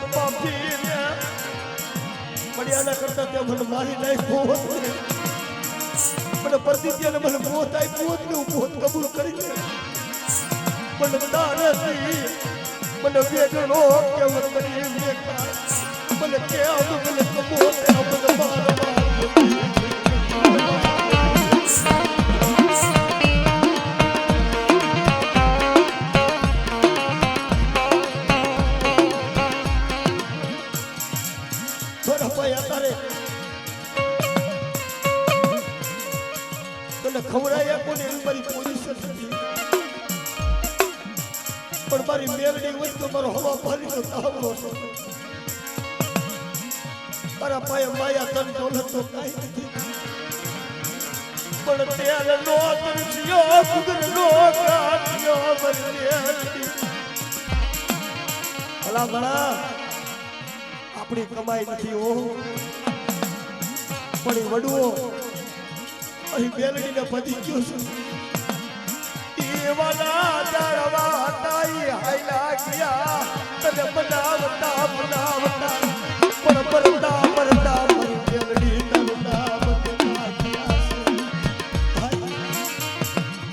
પાપીને પડ્યાના કરતા તે મને મારી નાખ્યો મને પ્રતિજ્ઞાને મને મોત આપ્યું ને હું મોત કબૂલ કરી લે મને તારાથી મને વેદનો કેવળ કરી મને કેવ મને કબૂલ મને મારવા ખવડાયા કોને એવી મારી પોઝિશન નથી પણ મારી મેલડી હોય તો મારો હવા પાણીનો તાવડો છે મારા પાયે માયા તન દોલત તો કાંઈ નથી પણ ત્યારે નો તરસ્યો કુદર નો કાઢ્યો મારી મેલડી ભલા ભલા આપણી કમાઈ નથી હો પણ એ વડવો અહીં બેલડીને પતી ગયો છે એવાના દાડવા તાઈ હાઈલા ગયા તને બનાવતા બનાવતા પણ પરતા પરતા મારી બેલડી તારું નામ દેતા ગયા છે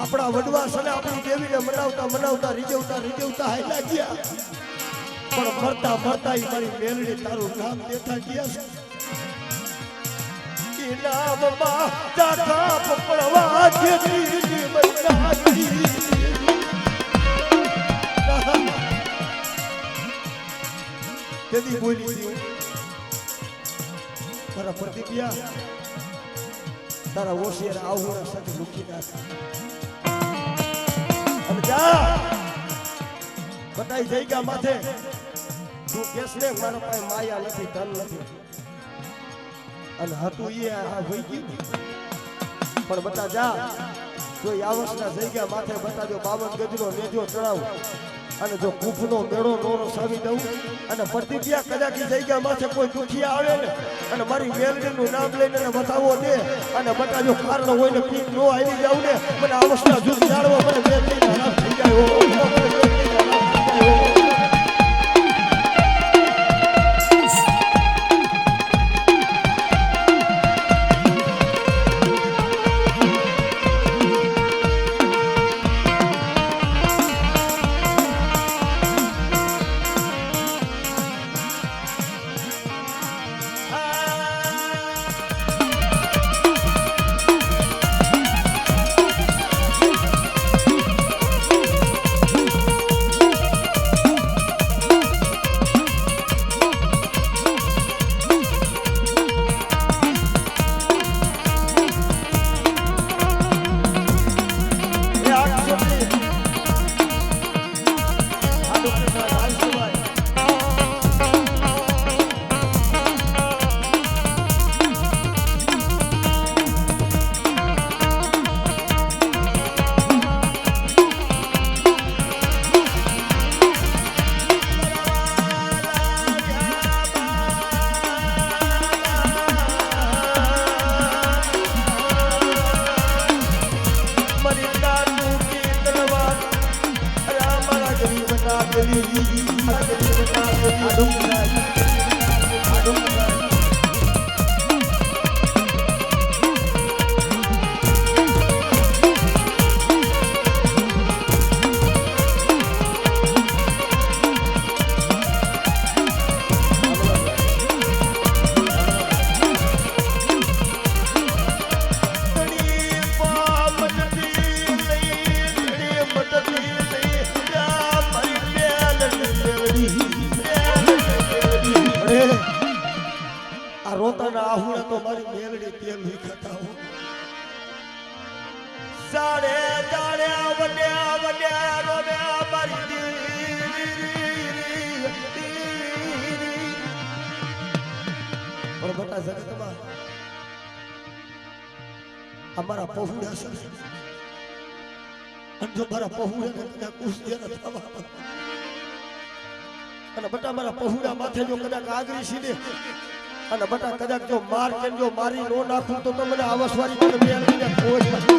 આપણા વડવા સને આપણી દેવીને મનાવતા મનાવતા રીજવતા હાઈલા ગયા પણ મરતા મરતા મારી બેલડી તારું નામ દેતા ગયા છે નામમાં જાતા પકડવા જેથી બચાવી તેદી બોલી દીધું તારા પ્રતિક્રિયા તારા હોશિયાર આવું સાથે લૂકી નાખ અને જા બતાઈ જઈ ગયા માથે તું કેસ ને મારા પાસે માયા નથી ધન નથી અને હતું એ આ હોઈ ગયું પણ બતા જા જો આવસના જગ્યા માથે બતાજો 52 ગજનો નેજો ચડાવ અને જો કુફનો મેળો નોરો સાવી દઉં અને પ્રતિક્રિયા કદાચ જગ્યા માથે કોઈ દુખિયા આવે ને અને મારી વેલડીનું નામ લઈને બતાવો દે અને બતાજો કારણ હોય ને પીક નો આવી જાવ ને મને આવસના જુદ જાળવા મને વેલડીના નામ થઈ જાય આહુડા તો મારી મેલડી તેલ વિખતા હો સાડે જાડે વડ્યા વડ્યા રોવ્યા મારી પણ બટા જગતમાં અમારા પહોળા છે અને જો મારા પહોળા કદાચ કુશિયા થવા અને બટા મારા પહોળા માથે જો કદાચ આગરી સીધે અને બટા કદાચ જો માર કે જો મારી નો નાખું તો મને આવસવારી મને મેળવીને કોઈ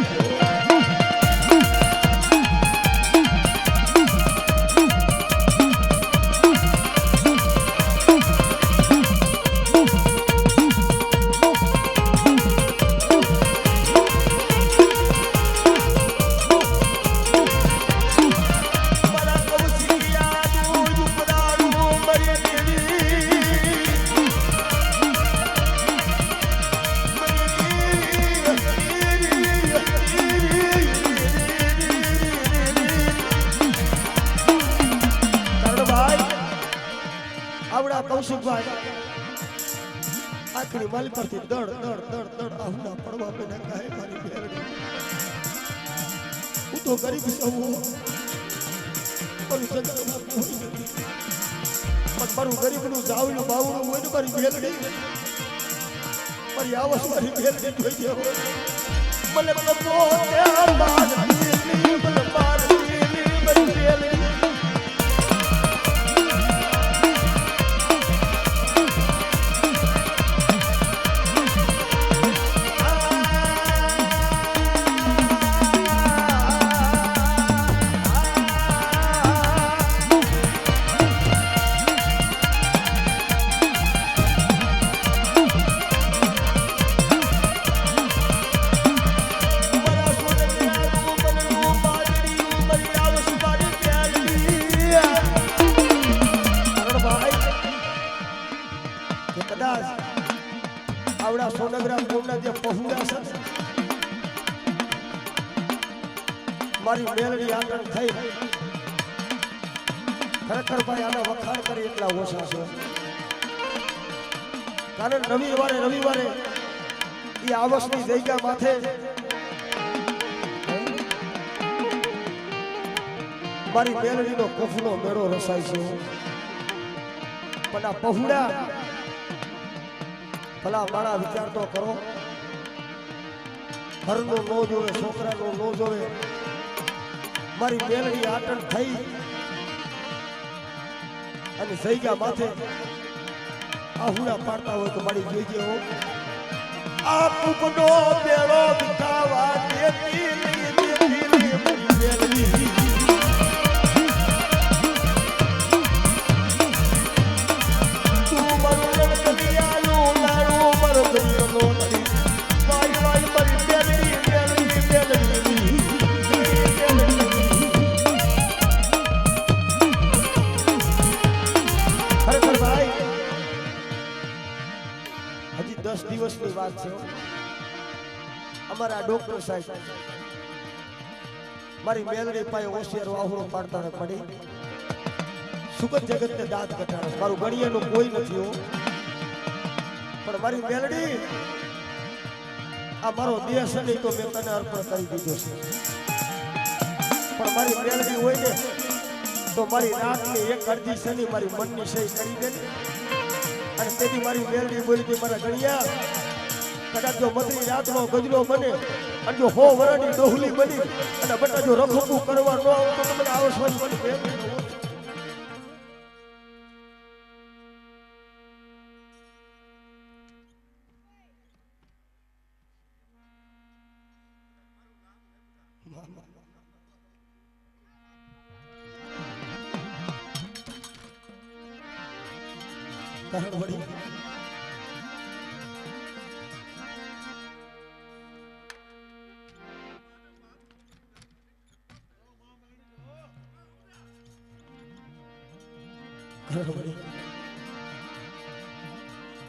આવડા કૌશિકભાઈ આખરી માલ પરથી દડ દડ દડ દડ આવડા પડવા પેને કાય મારી બેરડી હું તો ગરીબ છું પણ જગતમાં કોઈ નથી પણ મારું ગરીબનું જાવલું બાવળું હોય ને મારી બેરડી મારી આવસ મારી બેરડી જોઈ દેવો મને લબો ત્યાં મારી મને મારી મારી બેરડી આવડા સોનગ્રામ ગામના જે પહોંચ્યા છે મારી મેલડી આગળ થઈ ખરેખર ભાઈ આના વખાણ કરી એટલા ઓછા છે કારણ રવિવારે એ આવસની જગ્યા માથે મારી મેલડીનો કફનો મેળો રસાય છે પણ આ પહોળા ભલા મારા વિચાર તો કરો ઘરનું નો જોવે છોકરાનું નો જોવે મારી મેલડી આટણ થઈ અને જઈગા માથે આહુડા પાડતા હોય તો મારી જોઈજે હો આ કુકનો બેડો વિખાવા દેતી મેલડી હજી 10 દિવસની વાત છે અમારા ડોક્ટર સાહેબ મારી મેલડી પાસે હોશિયાર વાહુડો પાડતા પડી સુગત જગતને દાંત કટાડે મારું ગણિયાનું કોઈ નથી હો પણ મારી મેલડી આ મારો દેહ છે ને તો મેં તને અર્પણ કરી દીધો છે પણ મારી મેલડી હોય ને તો મારી રાતની એક અડધી શનિ મારી મનની સહી કરી દે અને તેથી મારી મેલડી બોલી કે મારા ગણિયા કદાચ જો મધરી રાતનો ગજરો બને અને જો 100 વર્ષની ડોહલી બની અને બટા જો રખડતું કરવા ન આવે તો તમને આવશ્યક બની કારણ વળી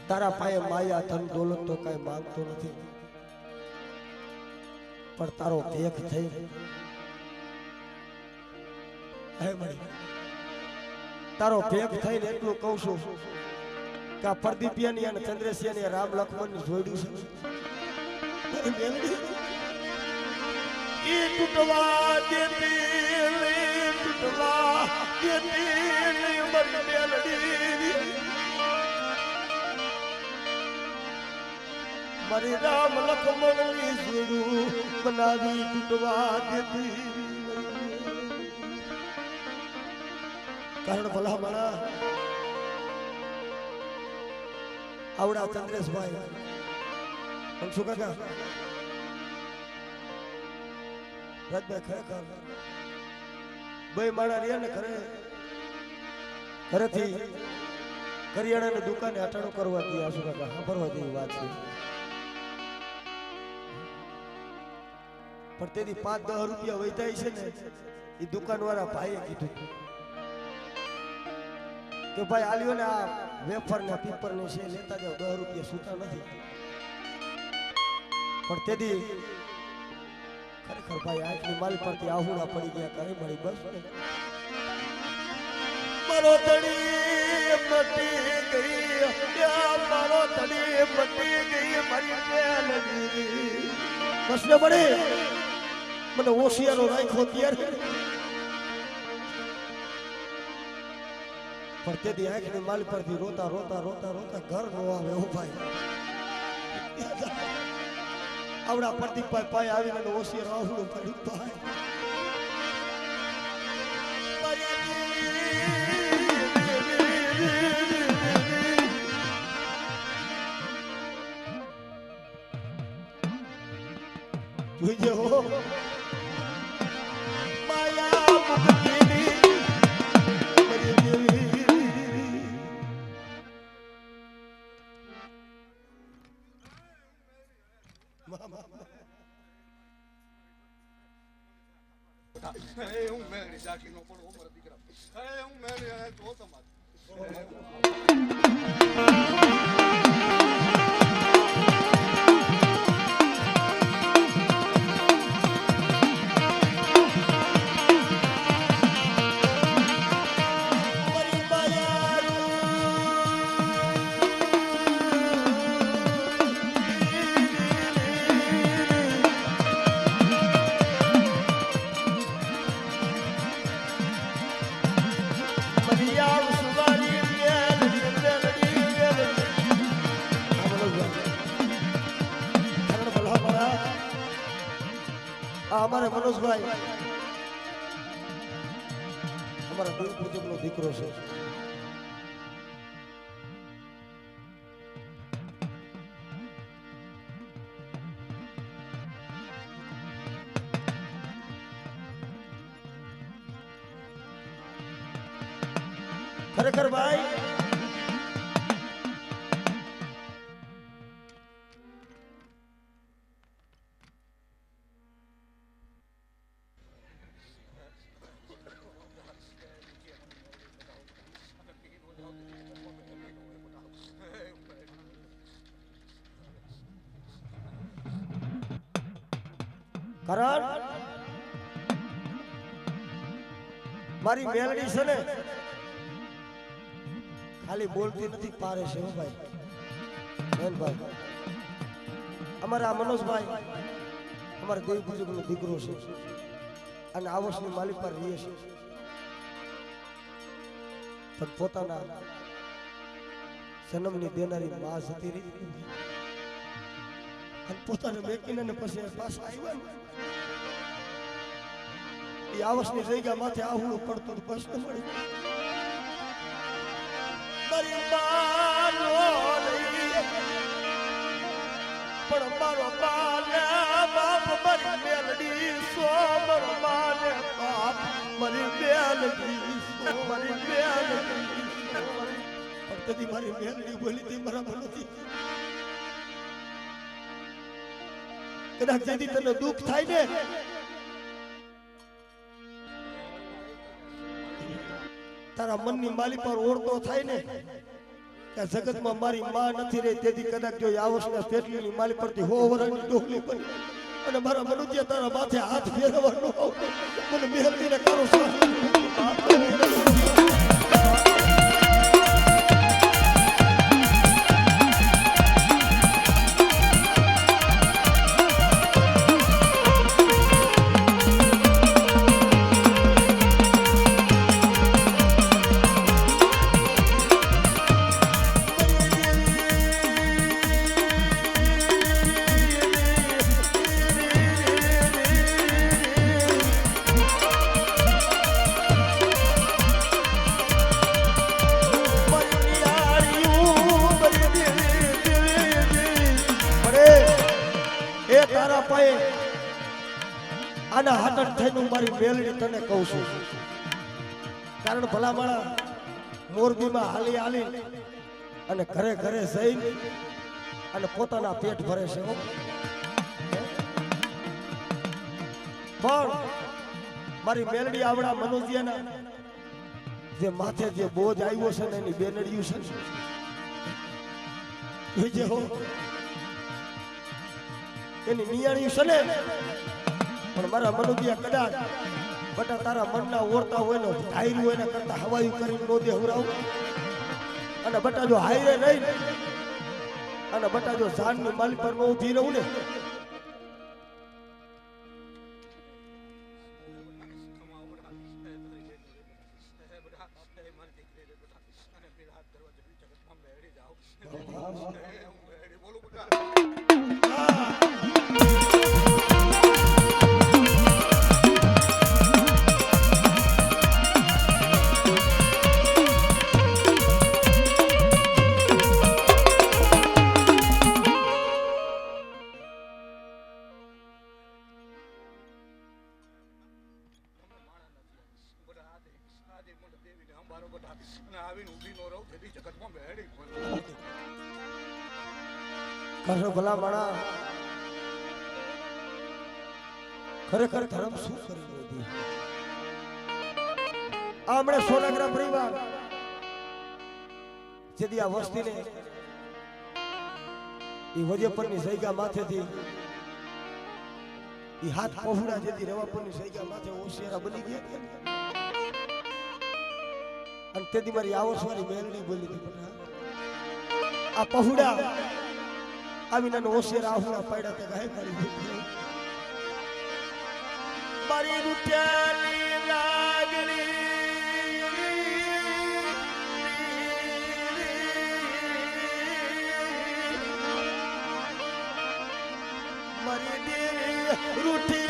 તારા પાસે માયા ધન દોલત તો કઈ માંગતો નથી પણ તારો ભેખ થઈ તારો ભેખ થઈને એટલું કહું છું કે આ પ્રદીપિયાની અને ચંદ્રેશિયાની રામ લક્ષ્મણની જોડ્યું છે એ તૂટવા દેતી તૂટવા દેતી મરી મેલડી મારી રામ લક્ષ્મણની જોડું બનાવી તૂટવા દેતી કારણ ભલા મારા આવડા ચંદ્રેશભાઈ અંશુ કાકા રાજભાઈ ખરેખર બે માણા રહ્યા ને ઘરેથી કરિયાણાની દુકાને અટાણું કરવા દઈએ આશુ કાકા સાંભળવા જેવી વાત છે પણ તેથી 5-10 રૂપિયા વૈધાય છે ને એ દુકાન વાળા ભાઈએ કીધું કે ભાઈ આલ્યો ને આ વેફર ને પીપર ને છે લેતા જાવ 10 રૂપિયા છૂટા નથી પણ તેથી ખરેખર ભાઈ આટલી માલ પરથી આહુડા પડી ગયા કરે મળી બસ મારો ધણી મટી ગઈ મારો તડી મટી ગઈ મારી મેલડી કૃષ્ણ પડે મને ઓશિયારો રાખ્યો ત્યારે પણ તેથી આંખની માલ પરથી રોતા રોતા રોતા રોતા ઘર નો આવે ઓ ભાઈ આવડા પ્રદીપભાઈ પાય આવીને ઓશિયારો આવડું પડ્યું ભાઈ तुझे हो माया मुक्ति मेरी देवी मामा हे હું મેળી જાકી નો પડો ઉમર દીકરા હે હું મેળી તો તમાર हमारे मनोज भाई हमारा दिल पूजक नो दीकरो छे खरेखर भाई कारण मारी मेलडी છે ને ખાલી બોલતી નથી પારે છે હો ભાઈ બેન ભાઈ અમારા મનોજભાઈ અમારા દેવ પૂજકનો દીકરો છે અને આવસની માલિક પર રહે છે પણ પોતાના જન્મની દેનારી માં જતી રહી અને પોતાને મેકીને પછી પાછા આવ્યા ને એ આવસની જગ્યા માથે આવું પડતું પ્રશ્ન મળી મારી માનો પણ મારો બાને બાપ મારી મેલડી સો મારો બાને બાપ મારી મેલડી સો મારી મેલડી પણ તેથી મારી મેલડી બોલી હતી બરાબર નથી કદાચ જેથી તને દુઃખ થાય ને તારા મનની માલી પર ઓળખો થાય ને કે જગતમાં મારી માં નથી રહી તેથી કદાચ જો આવસના પેટલીની માલી પરથી હો વરાની ડોકલી બની અને મારા મનુષ્ય તારા માથે હાથ ફેરવવાનો મને મેલડીને કરો સાથ આના હાટન થઈને મારી મેલડી તને કહું છું કારણ ભલા માણા મોરબીમાં હાલી હાલી અને ઘરે ઘરે જઈ અને પોતાના પેટ ભરે છે પણ મારી મેલડી આવડા મનોજિયાના જે માથે જે બોજ આવ્યો છે ને એની બેનડિયું છે જે હો એની નિયાણિયું છે ને પણ મારા મનુદિયા કદાચ બટા તારા મનના ઓરતા હોય ને ધાર્યું એના કરતા હવાયું કરીને નો દે હુરાવ અને બટા જો હાઈરે રહી અને બટા જો ઝાડની માલી પર નો ઊભી રહું ને કરો ભલા માણા ખરેખર ધર્મ શું કરી દીધી આમણે સોનાગ્રા પરિવાર જેથી આ વસ્તીને ઈ વજેપરની જગ્યા માથેથી ઈ હાથ પહોળા જેથી રવાપરની જગ્યા માથે ઓશિયારા બની ગયા અને તેથી મારી આવસવારી મેલડી બોલી હતી આ પહોળા આવીને ઓશિયારા આહુડા પાડ્યા તે ગાય કરી મારી રૂઠેલી લાગણી મારી દેવી રૂઠી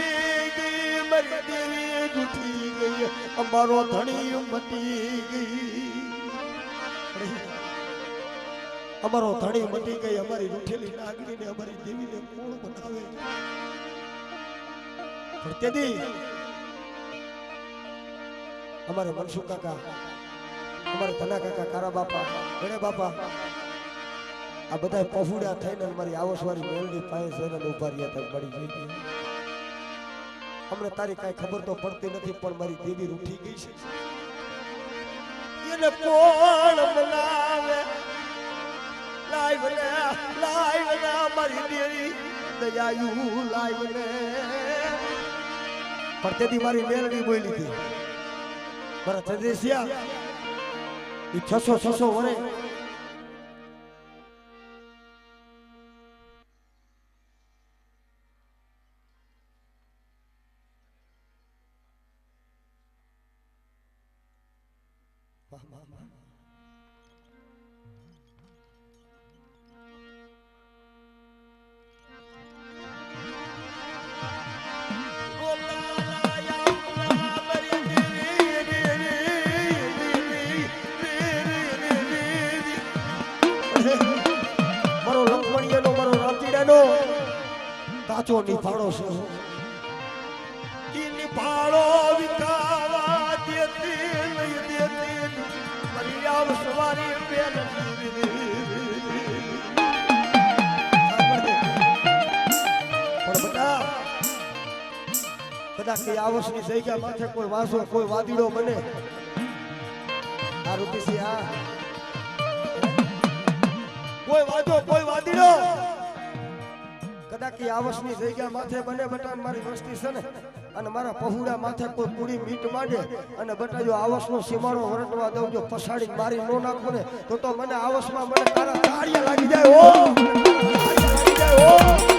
ગઈ મારી દેવી રૂઠી ગઈ અમારો ધણી મટી ગઈ અમારો ધણી મટી ગઈ અમારી રૂઠેલી લાગણીને અમારી દેવીને કોણ બનાવે પણ તેથી અમારે મનસુખ કાકા અમારે ધના કાકા કારા બાપા ગણે બાપા આ બધા પફુડા થઈને મારી આવસવારી મેલડી પાસે જઈને ઉભા રહ્યા હતા પડી જઈ અમને તારી કાંઈ ખબર તો પડતી નથી પણ મારી દેવી રૂઠી ગઈ છે એને કોણ મનાવે લાઈવ ને મારી દેવી દયાયુ લાઈવ ને પણ તેથી મારી મેલડી બોલી હતી મારા ચંદ્રેશિયા એ 600 વરે કાચો નિભાડો છે ઈ નિભાડો વિકાવા દેતી નહીં દેતી મારી આવ સવારી બેન પણ બટા કદાચ કે આવસની જગ્યા માથે કોઈ વાસો કોઈ વાદીડો બને આ રૂપીસી આ કોઈ વાદો કોઈ વાદીડો કદાચ આવસની જગ્યા માથે બને બટા મારી વસ્તી છે ને અને મારા પહુડા માથે કોઈ પૂરી મીટ માંડે અને બટા જો આવસનો સીમાડો વરટવા દઉં જો પછાડી મારી નો નાખું ને તો મને આવસમાં મને તારા તાળિયા લાગી જાય ઓ લાગી જાય ઓ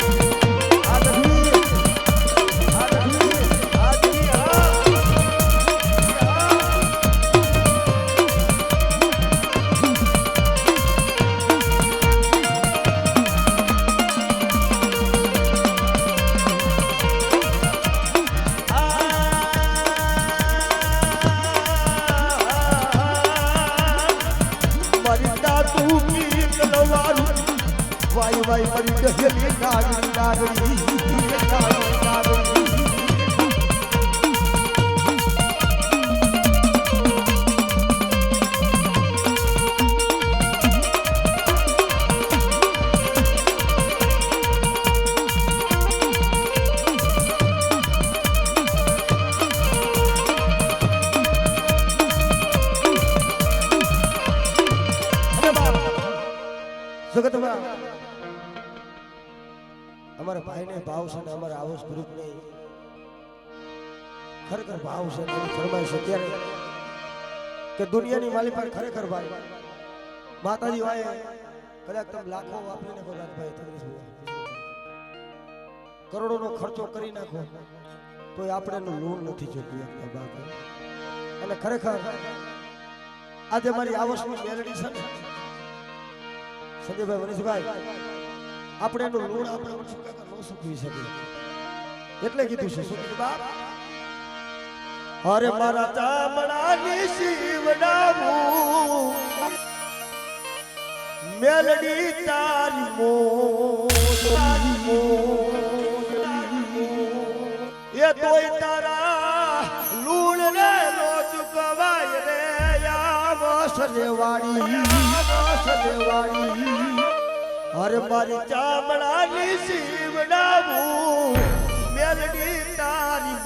વાય વાય મરી ગયેલી નાગરી નાગરી જગતમાં અમારા ભાઈને ભાવ છે ને અમારા આવસ ગ્રુપને ખરેખર ભાવ છે એની ફરમાઈશ છે ત્યારે કે દુનિયાની માલિક પર ખરેખર ભાઈ માતાજી વાય કદાચ તમે લાખો વાપરી નાખો રાજભાઈ તગડી કરોડોનો ખર્ચો કરી નાખો તો આપણે એનું લોન નથી જોતું એકતા બાપ. અને ખરેખર આજે મારી આ વર્ષની મેલડી છે ને સંજયભાઈ મનીષભાઈ આપણે એનું લોન આપણે ન ચૂકવી શકીએ એટલે કીધું છે શું કીધું બાપ? અરે મારા ચામડાની શિવડાવું મેલડી તારી એ તોય તારા લૂણ રે નો ચૂકવાય રે વસરેવાડી. અરે મારી ચામડાની શિવડાવું મેલડી તારી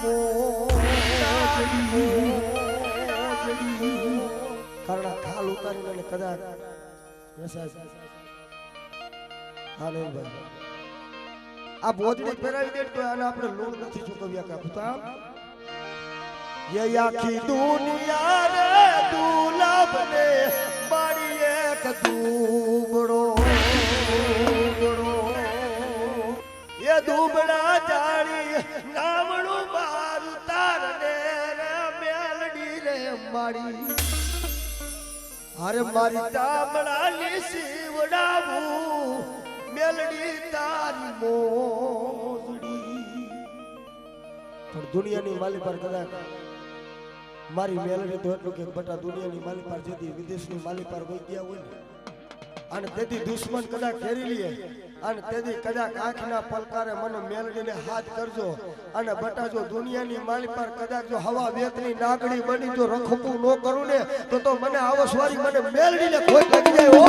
કારણ ખાલ ઉતારીને કદાચ આ બોધડી પહેરાવી દે તો આને આપણે લોન નથી ચૂકવ્યા કાપતા. ये आखी दुनिया रे दुलभ ने बड़ी एक दूबड़ो ये दूबड़ा जानी नामणु मारू तार ने रे मेलडी रे मारी. अरे मारी तामड़ा नी सीवड़ावू मेलडी तारी मोदड़ी. पर दुनिया ની માલી પર કદાચ મારી મેલડી તો એટલું કે બટા દુનિયાની માલી પર જેથી વિદેશની માલી પર વહી ગયા હોય ને અને તેથી દુશ્મન કદાચ ઘેરી લે અને તેથી કદાચ આંખના પલકારે મને મેલડીને હાથ કરજો અને બટા જો દુનિયાની માલી પર કદાચ જો હવા વેતની નાગડી બની જો રખપું ન કરું ને તો મને આવસવારી મને મેલડીને ખોટ લાગી જાય હો.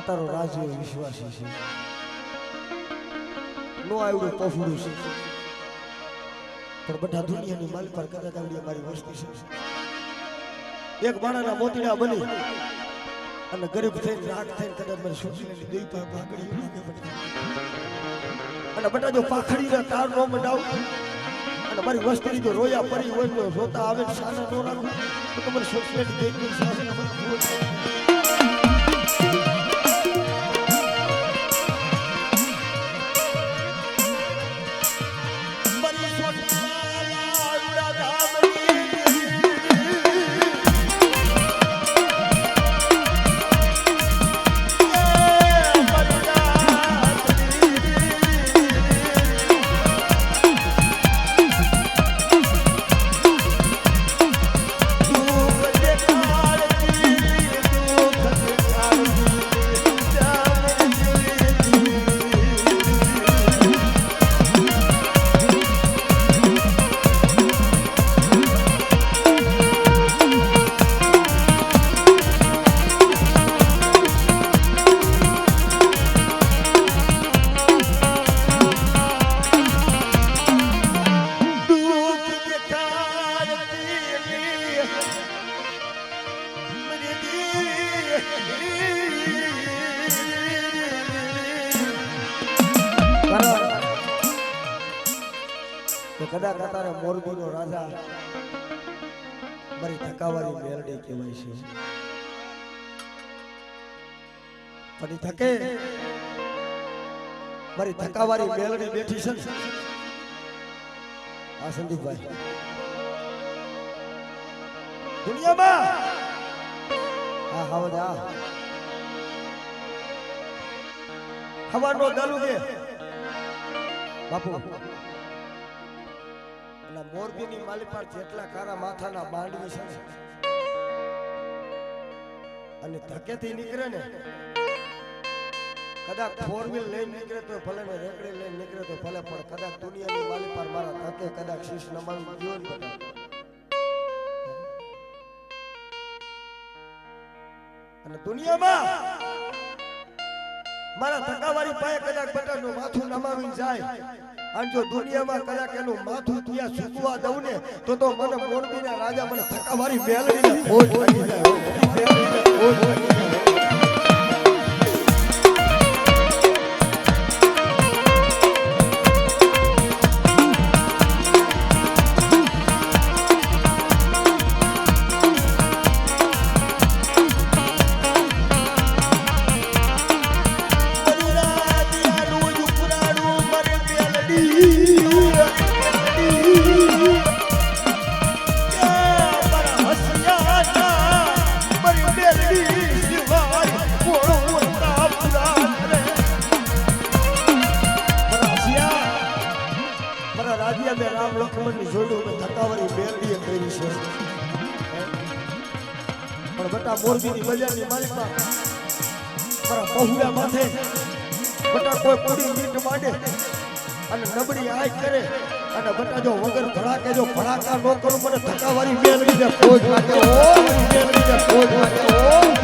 તારો રાજ્ય વિશ્વાસી છે નો આવડું પફડું છે પણ બધા દુનિયાની માલ પર કદાચ આવડી અમારી વસ્તી છે. એક માણાના મોતીડા બની અને ગરીબ થઈને રાગ થઈને કદાચ મારી છોકરીની દેવી પર પાઘડી અને બટા જો પાખડીના તાર નો મંડાવ અને મારી વસ્તી જો રોયા પડી હોય તો રોતા આવે ને સાના નો રાખું તો તમારે સોસાયટી દેખ દઉં સાસના કદાચ તારે મોરબીનો રાજા મારી થકાવારી મેલડી કહેવાય છે પણ થકે મારી થકાવારી મેલડી બેઠી છે આ સંદીપભાઈ દુનિયામાં આ હાવજ આ હવાનો દાલુ કે બાપુ મોરબીની માલી પર જેટલા કારા માથાના બાંડવી છે અને ધકેથી નીકળે ને કદાચ 4 વ્હીલ લઈને નીકળે તો ભલે ને રેકડી લઈને નીકળે તો ભલે પણ કદાચ દુનિયાની માલી પર મારા ધકે કદાચ શીશ નમાવી ગયો ને અને દુનિયામાં મારા ધકાવાળી પાસે કદાચ બટાનું માથું નમાવીને જાય અને જો દુનિયામાં કદાચ એનું માથું ત્યાં સૂકવા દઉં ને તો મને મોરબીના રાજા મને થકાવારી મેલડીને ખોજ લાગી જાય મેલડીને ખોજ લાગી જાય રામ લક્ષ્મણની જોડું થકાવારી મેલડીએ કરી છે પણ બટા મોરબીની બજારની માલિકમાં મારા પहुડા માથે બટા કોઈ પૂરી મીટ માંડે અને નબળી આંખ કરે અને બટા જો વગર ધડાકે જો ભડાકા ન કરું મને થકાવારી મેલડીને ખોજ લાગે ઓ મેલડીને ખોજ લાગે ઓ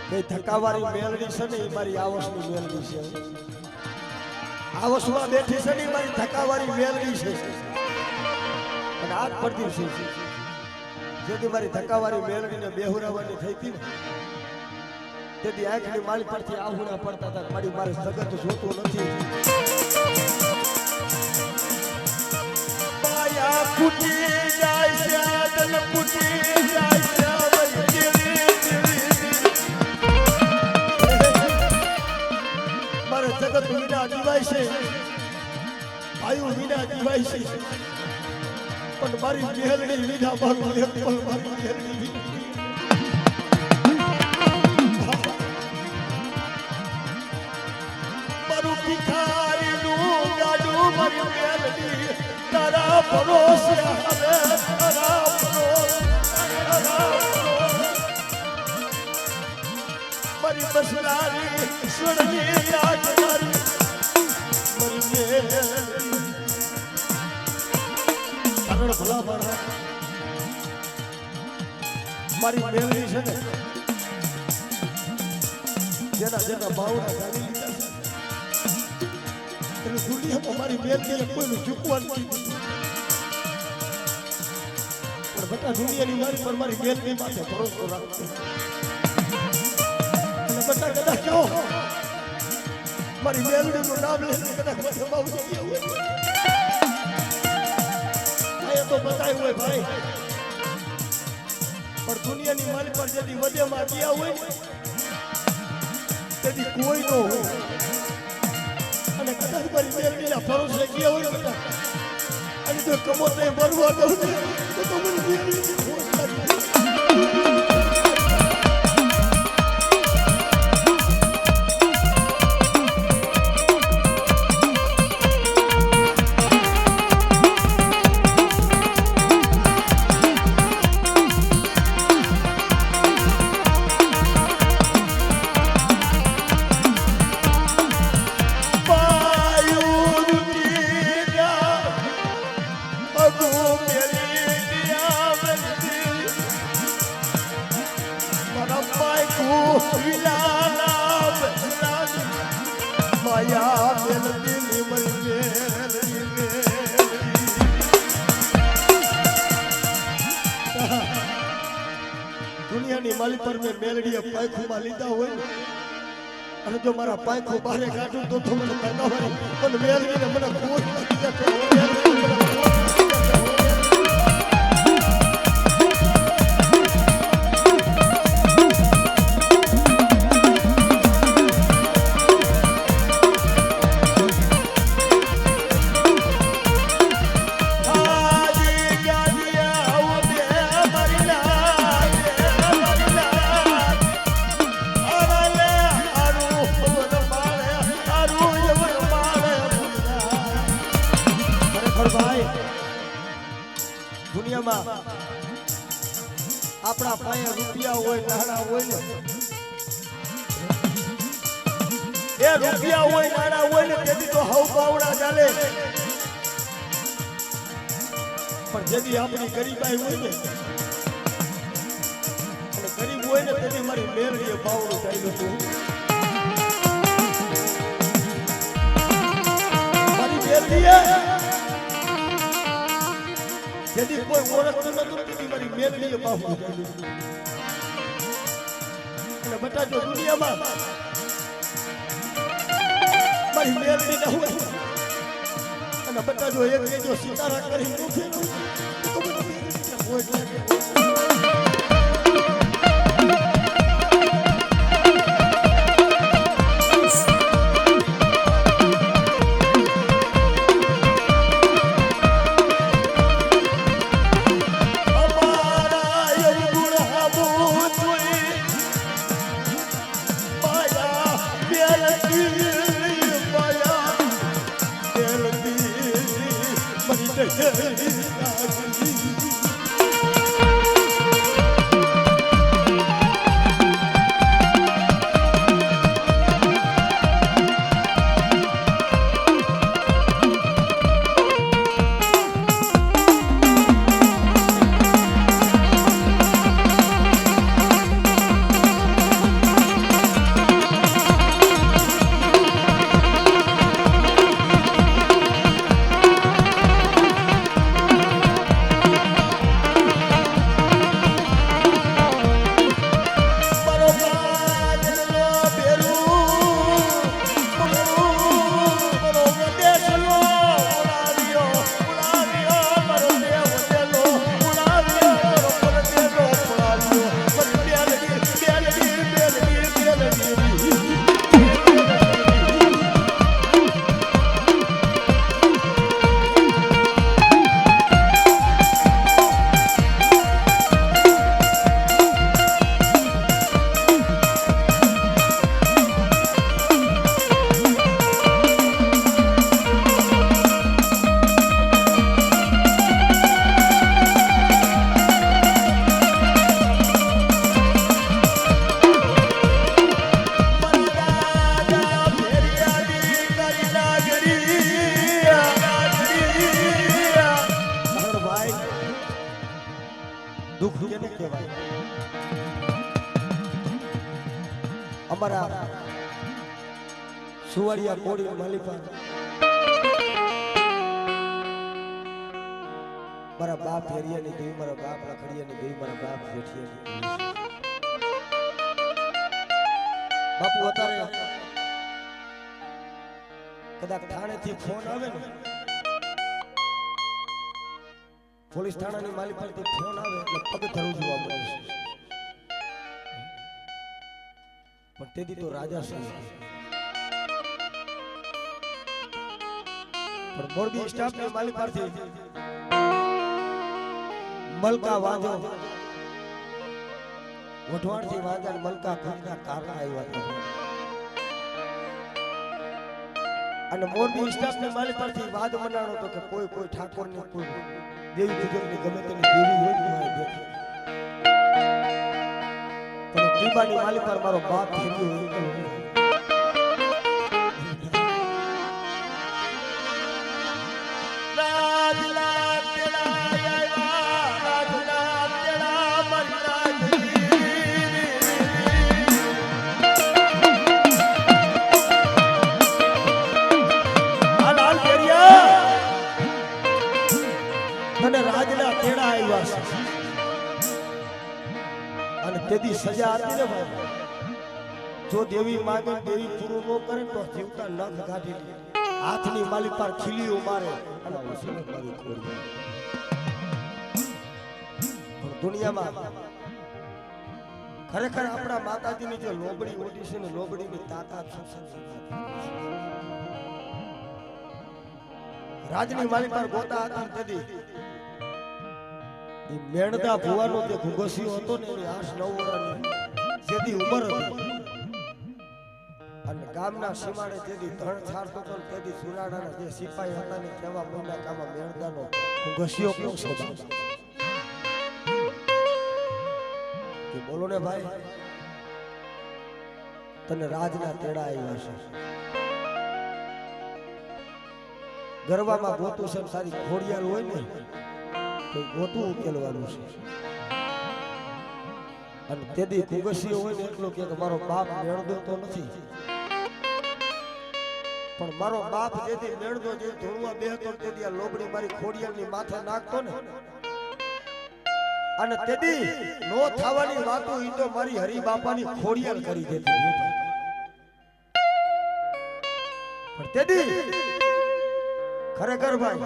ભાઈ થકાવારી મેલડી છે ને એ મારી આવસની મેલડી છે આવસમાં બેઠી છે ને એ મારી થકાવારી મેલડી છે અને આજ પડતી છે જેથી મારી થકાવારી મેલડીને બેહુરાવાની થઈ હતી ને તેથી આંખની માલી પરથી આહુડા પડતા હતા મારી મારે જગત જોતું નથી માયા ફૂટી જાય છે દલ ફૂટી જાય છે જગત વિના જીવાય છે આયુ વિના જીવાય છે પણ મારી મેલડી વિના મારું એક પલ મારી મેલડી મારું ભિખારીનું ગાડું મારી મેલડી તારા ભરોસે હવે તારા ભરોસે મારી બસરારી સુણની યાદ મારી મારી મેલડી છે ને જેના જેના બાવડા જાણી લીધા છે એટલે દુનિયામાં મારી મેલડીએ કોઈનું ચૂકવાનું નથી. પણ બધા દુનિયાની મારી પર મારી મેલડી માથે ભરોસો રાખજો અને બધા કદાચ કહો મારી મેલડીનું નામ લઈને કદાચ માથે બાવડા ગયા હોય આ તો બતાવ્યું હોય ભાઈ. પણ દુનિયાની મારી પર જેથી વધેમાં ગયા હોય ને તેથી કોઈ ન હોય અને કદાચ મારી મેલડીના ભરોસે ગયા હોય ને અને જો કમો તે ભરવા દઉં તો મને મેલડીની ખોટ લાગી. દુનિયાની માલી પર મેં મેલડીએ પાયખુમાં લીધા હોય ને અને જો મારા પાયખું બહાર કાઢું તો મને તનાવાય પણ મેલડીને મને ખોટ નથી જતો. દુનિયામાં આપણા પાસે રૂપિયા હોય નાણા હોય ને એ રૂપિયા હોય નાણા હોય ને તેથી તો હવ બાવડા ચાલે પણ જેથી આપણી ગરીબાઈ હોય ને અને ગરીબ હોય ને તેથી મારી મેલડીએ બાવડું ચાલ્યું હતું. મારી મેલડીએ જેથી કોઈ ઓળખતું નતું તેથી મારી મેલડીએ બાવડું ચાલ્યું અને બધા જો દુનિયામાં મારી મેલડી ના હોય અને બધા જો એક જો સિતારા કરી મૂકે તો મને મેલડી હોય લાગે. દુઃખ કેને કહેવાય? અમારા સુવાડિયા કોડી માલિપા મારા બાપ ફેરિયાની દેવી, મારા બાપ રખડિયાની દેવી, મારા બાપ જેઠિયાની દેવી. બાપુ અત્યારે કદાચ થાણેથી ફોન આવે ને, પોલીસ થાણાની માલિક પરથી ફોન આવે એટલે પગ ધરું જોવા મળે છે. પણ તેથી તો રાજા છે. પણ મોરબી સ્ટાફની માલિક પરથી મલકા વાંજો વઢવાણથી વાંજા મલકા ખંડના કારણા આવ્યા હતા. અને મોરબી સ્ટાફની માલિક પરથી વાદ મનાણો તો કે કોઈ ઠાકોરની કોઈ દેવી પૂજકની ગમે તેની દેવી હોય ને દેખે. પણ ટીબાની માલિક પર મારો બાપ ફેર્યો અને તેથી સજા આપી ને ભાઈ. જો દેવી માંગે દેવી પૂરું ન કરે તો જીવતા નખ કાઢી લે, હાથની માલી પર ખીલીઓ મારે અને પછી મારી ખોડી. પણ દુનિયામાં ખરેખર આપણા માતાજીની જે લોબડી ઓડી છે ને, લોબડીની તાકાત રાજની માલી પર ગોતા હતા તેથી મેણદા ભુવાનો જે ઘુઘસિયો હતો ને એની 8-9 વર્ષની જેથી ઉંમર હતી. અને ગામના સીમાડે જેથી ધણ છાડતો હતો તેથી સુરાડાના જે સિપાહી હતા ને તેવા મહિના કામમાં મેણદાનો ઘુઘસિયો કેવો શોધા કે બોલો ને ભાઈ, તને રાજના તેડા આવ્યા છે, ગરવામાં ગોતું છે, સારી ઘોડિયાલ હોય ને તો ગોતું ઉકેલવાનું છે. અને તેથી ઘુઘસિયો હોય ને એટલો કે મારો બાપ મેળદો તો નથી, પણ મારો બાપ જેથી મેળદો જે ધોળવા બેહતો તેથી આ લોબડી મારી ખોડિયાલની માથે નાખતો ને, અને તેથી નો થવાની વાતો ઈ તો મારી હરી બાપાની ખોડિયાલ કરી દેતી. પણ તેથી ખરેખર ભાઈ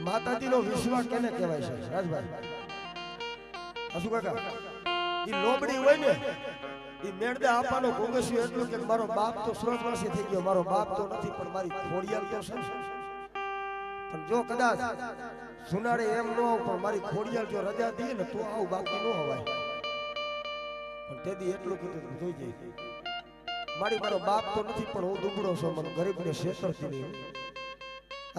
માતાજીનો વિશ્વાસ કેને કહેવાય છે રાજભાઈ? અસુ કાકા, ઈ લોબડી હોય ને ઈ મેળદે આપવાનો ઘુઘસિયો એટલું કે મારો બાપ તો સ્વર્ગવાસી થઈ ગયો, મારો બાપ તો નથી પણ મારી ખોડિયાલ તો છે. પણ જો કદાચ સુનાડે એમ ન હોવ પણ મારી ખોડિયાલ જો રજા દઈએ ને તો આવું બાકી ન હવાય. પણ તેથી એટલું કીધું જોઈ જઈ મારો બાપ તો નથી પણ હું દુબળો છું, મને ગરીબને છેતરતી નહીં.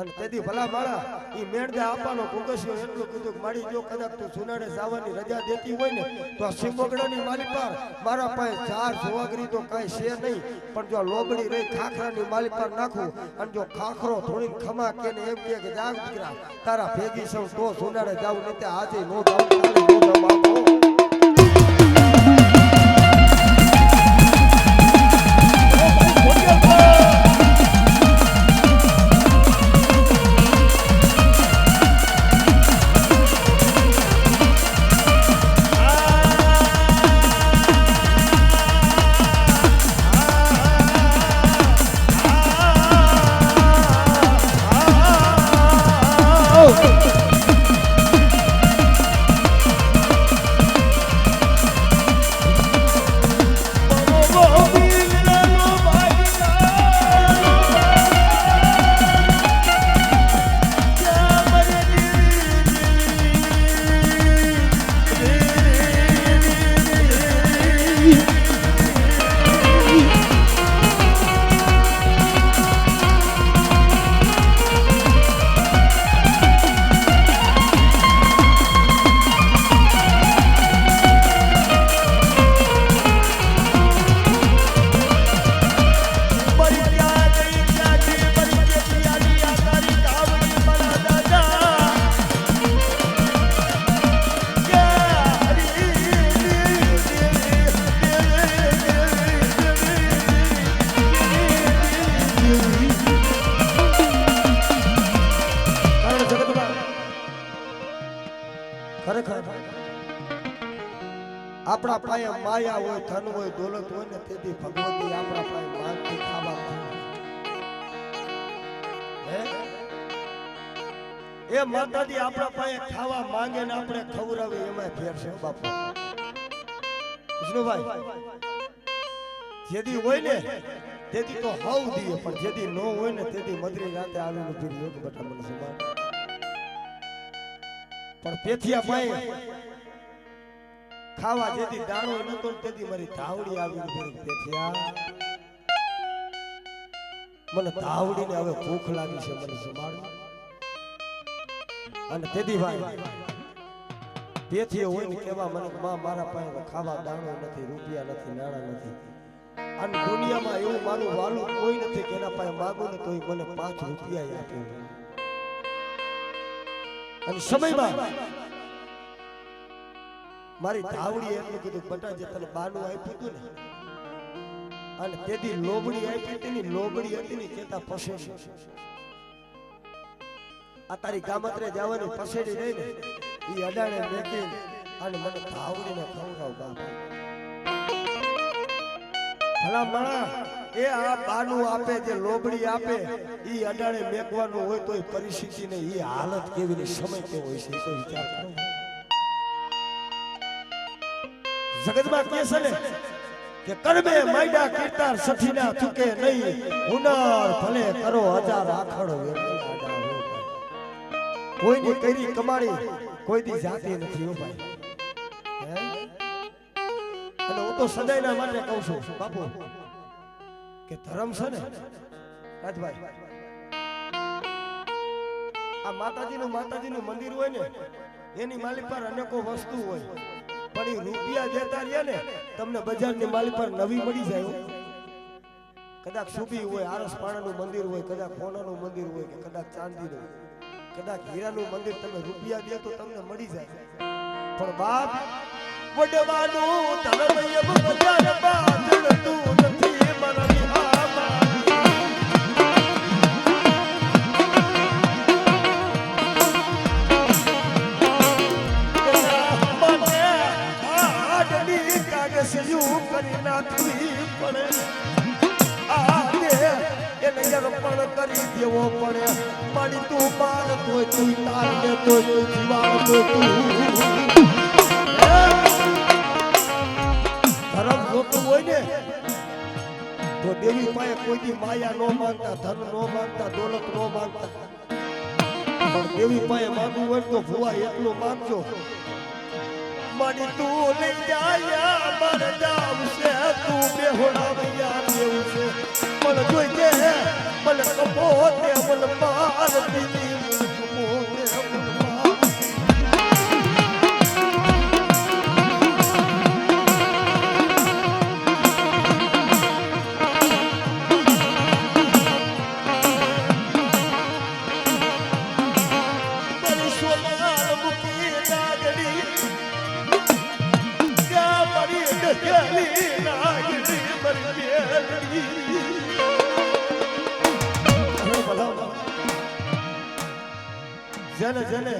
અને તેથી ભલા માળા ઈ મેળદે આપવાનો ઘુઘસિયો એટલું કીધું મારી જો કદાચ તું સુનાડે જવાની રજા દેતી હોય ને તો આ સિંગોગડાની માલી પર મારા પાસે 4 જોવાગરી તો કાંઈ છે નહીં, પણ જો લોબડી રહી ખાખરાની માલી પર નાખું અને જો ખાખરો થોડીને ખમા કે ને એમ કે જાગ દીકરા તારા ભેગી સૌ તો સુનાડે જાવ ને તે આજે નો જાવ કાલે નો જાવ આપો. ખરેખર આપણા પાસે માયા હોય, ધન હોય, દોલત હોય ને તેથી ભગવતી આપણા પાસે માંગતી ખાવા હે એ માતાજી આપણા પાસે ખાવા માંગે ને આપણે ખવડાવી એમાં ફેર છે બાપુ વિષ્ણુભાઈ જેદી હોય ને તેથી તો હાવ દીએ પણ જેદી ન હોય ને તેથી મધરી રાતે આવીને ભીડ યોગ બટા મને સમાન પણ પેથિયા પાસે ખાવા જેથી દાણો નતો તેથી મારી ધાવડી આવીને ભીડ પેથિયા મને ધાવડીને હવે ભૂખ લાગી છે મને સમાડ અને તેથી ભાઈ તેથી હોય ને કેવા મને માં મારા પાસે ખાવા દાણો નથી, રૂપિયા નથી, નાણા નથી અને દુનિયામાં એવું મારું વાલું કોઈ નથી કે એના પાસે માંગુ ને તોય મને 5 રૂપિયા આપે અને સમયમાં મારી ધાવડી એટલું કીધું બટા જે તને બાનું આપ્યું હતું ને અને તેથી લોબડી આપી હતી ને લોબડી હતી ને કેતા પસેડી આ તારી ગામત્રે જવાની પસેડી રહી ને ઈ અડાણે મેકી અને મને ધાવડીને ખવડાવ બાપા ભલા મણા એ આ બાનું આપે જે લોબડી આપે ઈ અડાણે મેકવાનું હોય તોય પરિસ્થિતિ ને ઈ હાલત કેવી ને સમય કેવો હોય છે એ તો વિચાર કરો જગતમાં કે છે ને કે કરબે માયડા કીર્તાર સઠીના ચૂકે નહીં હુનર ભલે કરો 1000 આખડો કોઈની કરી કમાણી કોઈ દી જાતી નથી હો ભાઈ અને હું તો સદાયના માટે કહું છું બાપુ કે ધર્મ છે ને રાજભાઈ આ માતાજીનું મંદિર હોય ને એની માલિક પર અનેકો વસ્તુ હોય પણ એ રૂપિયા દેતા રહ્યા ને તમને બજારની માલિક પર નવી મળી જાય કદાચ સુબી હોય આરસ પાણાનું મંદિર હોય કદાચ સોનાનું મંદિર હોય કે કદાચ ચાંદીનું કદાચ હીરાનું મંદિર તમે રૂપિયા દે તો તમને મળી જાય પણ બાપ વડવાનું ધર્મ એમ બજાર બાંધતું નથી મારા કરી નાખવી પડે પણ કરી દેવો પડે મારી તું માર તોય તું તાર ને તોય જીવાણ તો તું ધર્મ જોતું હોય ને તો દેવી પાસે કોઈની માયા નો માંગતા, ધન નો માંગતા, દોલત નો માંગતા પણ દેવી પાસે માંગવું હોય તો ભુવા એટલું માંગજો મારી તું લઈ જાય મારે જાવ છે તું બેહોડા ભૈયા દેવું છે પણ જોઈ કે મને કપો તે મને માર દીધી મને કપો તે જને જને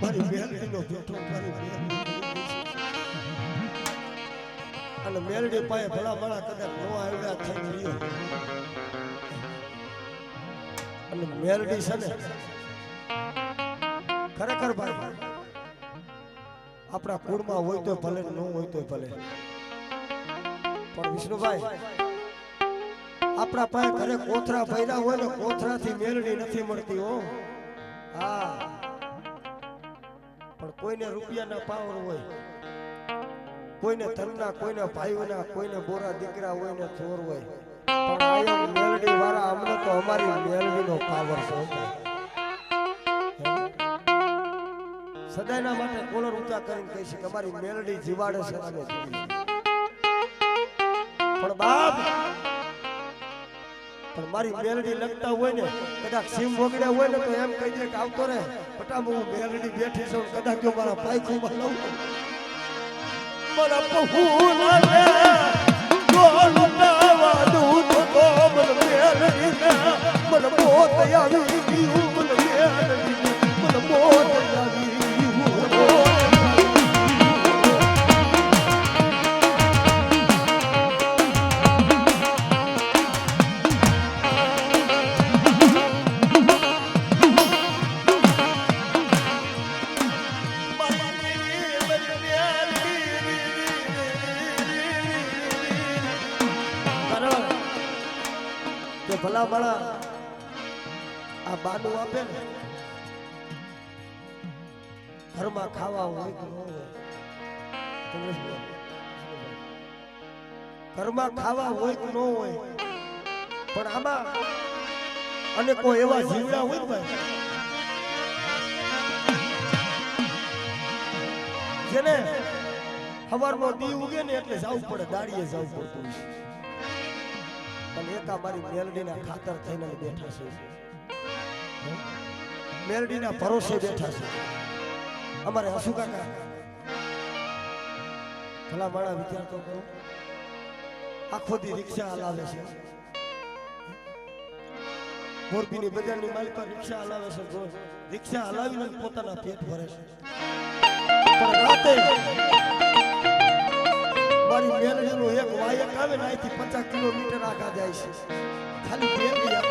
મારી મેલડીનો બેઠો મારી અને મેલડી પાસે ભલા ભલા કદાચ નો આવ્યા થઈ ગયો અને મેલડી છે ને ખરેખર ભાઈ આપણા કુળમાં હોય તો ભલે ન હોય તો ભલે પણ વિષ્ણુભાઈ આપણા પાસે ઘરે કોથરા ભર્યા હોય ને કોથરાથી મેલડી નથી મળતી હો હા પણ કોઈને રૂપિયાના પાવર હોય કોઈને ધનના કોઈને ભાઈઓના કોઈને બોરા દીકરા હોય ને ચોર હોય પણ આયમ મેલડી વાળા અમને તો અમારી મેલડીનો પાવર છે સદાયના માટે કોલર ઊંચા કરીને કહી છે કે અમારી મેલડી જીવાડે છે અમે પણ બાપ પણ મારી મેલડી લગતા હોય ને કદાચ સીમ વગડ્યા હોય ને તો એમ કહી દે કે આવતો રે બટા હું મેલડી બેઠી છું કદાચ જો મારા પાયખુમાં લઉં મારા પહુ લાગે જો લટાવા દઉં તો મને મેલડી મને મોત આવી ગયું મને મેલડી મને મોત આવી ગયું આ બાનું આપે ને ઘરમાં ખાવા હોય કે ન હોય ઘરમાં ખાવા હોય કે ન હોય પણ આમાં અને કોઈ એવા જીવડા હોય ને ભાઈ જેને સવારનો દી ઉગે ને એટલે જવું પડે દાડીએ જવું પડતું પણ એકા મારી મેલડીના ખાતર થઈને બેઠા છે મેલડીના ભરોસે બેઠા છે અમારે હસુ કાકા ભલા માણા વિચાર તો કરો આખો દી રિક્ષા હલાવે છે મોરબીની બજારની માલિક પર રિક્ષા હલાવે છે રિક્ષા હલાવીને પોતાના પેટ ભરે છે પણ રાતે મારી મેલડીનું એક વાયક આવે ને અહીંથી 50 કિલોમીટર આગળ જાય છે ખાલી મેલડી